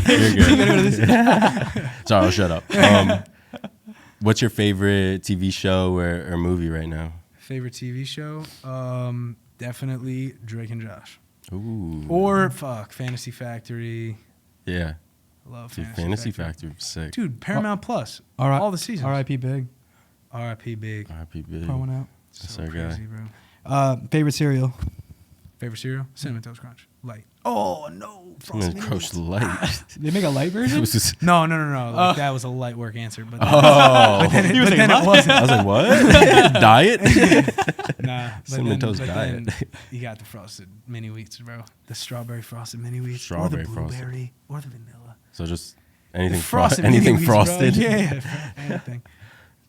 You're good. Sorry, I'll shut up. What's your favorite TV show or movie right now? Favorite TV show? Definitely Drake and Josh. Ooh. Or Fantasy Factory. Yeah. I love Dude, Fantasy Factory was sick. Dude, Paramount Plus. All right. All the seasons. R.I.P. Big. R.I.P. Big. R.I.P. Big. Pour one out. That's So our guy. crazy, bro. Favorite cereal? Favorite cereal? Cinnamon Toast Crunch. Light. Oh no. Cinnamon Toast Light. They make a light It version? was just, No. Like, that was a light work answer, but then, oh. but then, He was but like, then it wasn't. I was like, what? Diet? Nah, but Cinnamon Toast but diet. then you got the frosted mini wheats, bro. The strawberry frosted mini wheats, Strawberry or the frosted. blueberry, or the vanilla. So just anything, The frosted mini anything wheats, bro. frosted. Yeah, anything.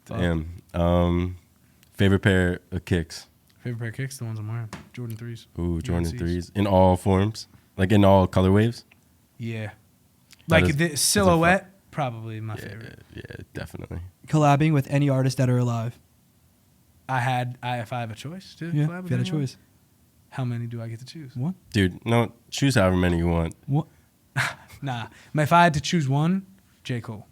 Damn. Favorite pair of kicks? Favorite pair of kicks, the ones I'm wearing, Jordan 3s. Ooh, Jordan UNCs. 3s. In all forms? Like in all color waves? Yeah, That like is- the that's a silhouette, probably my favorite. Yeah, definitely. Collabing with any artist that are alive. If I have a choice to Yeah, collab if with you had a anyone, choice. how many do I get to choose? One? Dude, no, choose however many you want. What? Nah, if I had to choose one, J. Cole.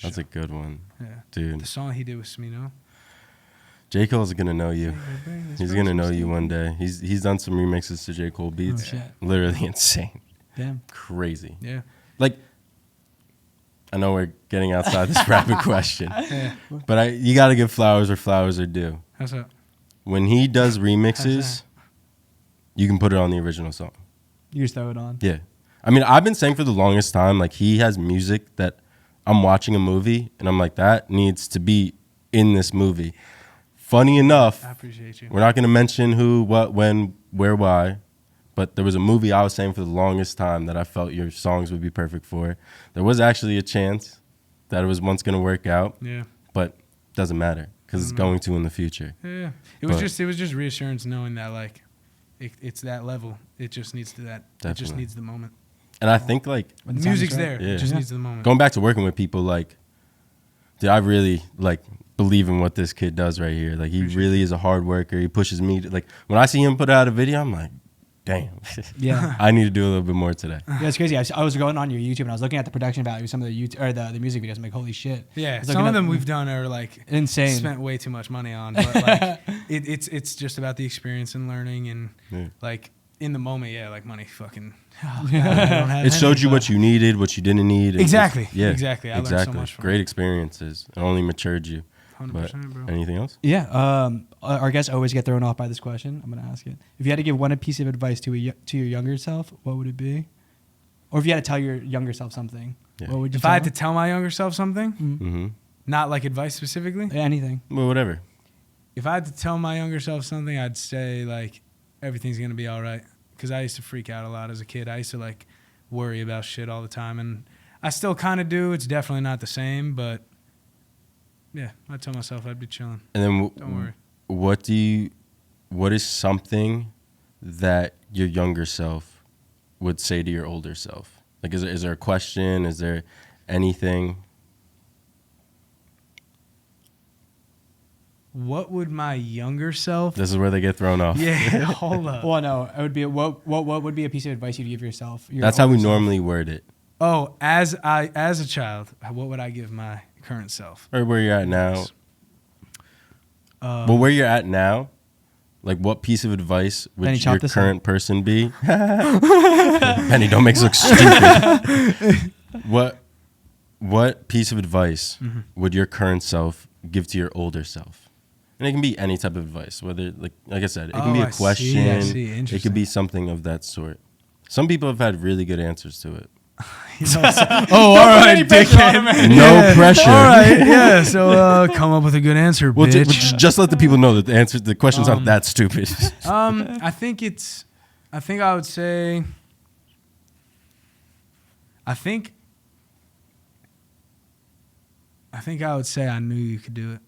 That's a good one. Yeah. Dude, The song he did with Smino. J. Cole's gonna know you. He's gonna know you one day. He's done some remixes to J. Cole beats. Oh, shit. Literally insane. Damn. Crazy. Yeah. Like, I know we're getting outside this rapid question, Yeah. but you gotta give flowers where flowers are due. How's that? When he does remixes, How's you can put it on the original song. You just throw it on. Yeah. I mean, I've been saying for the longest time, like, he has music that I'm watching a movie and I'm like, that needs to be in this movie. Funny enough, I appreciate you. we're not going to mention who, what, when, where, why, but there was a movie I was saying for the longest time that I felt your songs would be perfect for. There was actually a chance that it was once going to work out, Yeah. but doesn't matter because it's going to in the future. Yeah. It was But- just reassurance knowing that like it's that level. It just needs to that. It just Definitely. needs the moment. And I think, like, When The time is music's right. there. Yeah. It just Yeah. needs the moment. going back to working with people, like, dude, I really, like, believe in what this kid does right here. Like, he really is a hard worker. He pushes me to, like, when I see him put out a video, I'm like, damn, Yeah. I need to do a little bit more today. Yeah, it's crazy. I was going on your YouTube and I was looking at the production value of some of the YouTube or the music videos. I'm like, holy shit. I Yeah. was Some looking of up- them we've done are like Insane. spent way too much money on, but like it's just about the experience and learning and Yeah. like in the moment, yeah, like money fucking. It showed you what you needed, what you didn't need. and Exactly. just- yeah, Exactly. I learned so exactly. much from Great it. experiences. It only matured you. 100%, bro. Anything else? Yeah. Our guests always get thrown off by this question. I'm going to ask it. If you had to give one piece of advice to your younger self, what would it be? Or if you had to tell your younger self something, Yeah. what would you If tell I had to them? tell my younger self something, Mm-hmm. not like advice specifically, Anything. Well, whatever. if I had to tell my younger self something, I'd say like everything's gonna be all right. Because I used to freak out a lot as a kid. I used to like worry about shit all the time, and I still kind of do. It's definitely not the same, but yeah, I tell myself I'd be chilling. And then Don't worry. what is something that your younger self would say to your older self? Like, is there a question? Is there anything? What would my younger self? This is where they get thrown off. Yeah, hold up. Well, no. It would be what would be a piece of advice you'd give yourself? Your That's how we older self? normally word it. Oh, as a child, what would I give my current self? Or where you're at now. Uh, Well, where you're at now, like, what piece of advice would Benny, chop your this current person be? Penny, don't make us look stupid. What piece of advice would your current self give to your older self? And it can be any type of advice, whether, like I said, it can be Oh, a I see, question. I see. It could Interesting. be something of that sort. Some people have had really good answers to it. all right, any pressure on him, dickhead. man. No pressure. All right, yeah. So come up with a good answer, Well, bitch. just let the people know that the question's not that stupid. I think I would say. I think I would say I knew you could do it.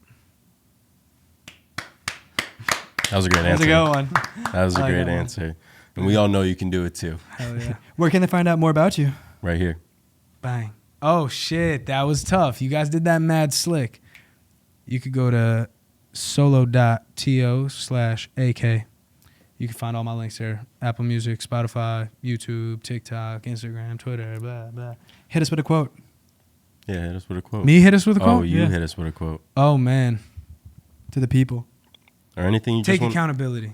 That was a great That's answer. a good one. That was a I like great that one. answer. And we all know you can do it too. Hell yeah. Where can they find out more about you? Right here. Bang. Oh shit, that was tough. You guys did that mad slick. You could go to solo.to/AK. You can find all my links there. Apple Music, Spotify, YouTube, TikTok, Instagram, Twitter, blah, blah. Hit us with a quote. Yeah, hit us with a quote. Me hit us with a quote? Oh, you Yeah. hit us with a quote. Oh, man. To the people. Or anything you Take just want. accountability.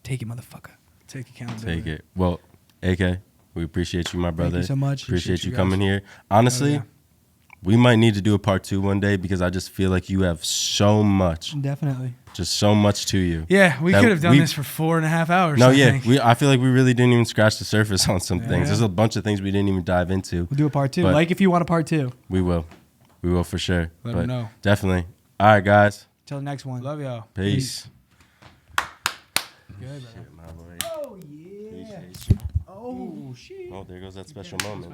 Take it, motherfucker. Take accountability. Take it. Well, AK, we appreciate you, my brother. Thank you so much. Appreciate you you coming guys. here. Honestly, yeah. we might need to do a part 2 one day because I just feel like you have so much, Definitely. just so much to you. Yeah, we That could have done we- this for 4.5 hours. No, I yeah, think. I feel like we really didn't even scratch the surface on some things. Yeah. There's a bunch of things we didn't even dive into. We'll do a part 2. But- Like if you want a part 2. We will for sure. Let But 'em know. Definitely. All right, guys. Till the next one. Love y'all. Peace. Good, brother. Shit, my boy. Oh, yeah. Appreciate you. Oh, shit. Oh, there goes that special moment.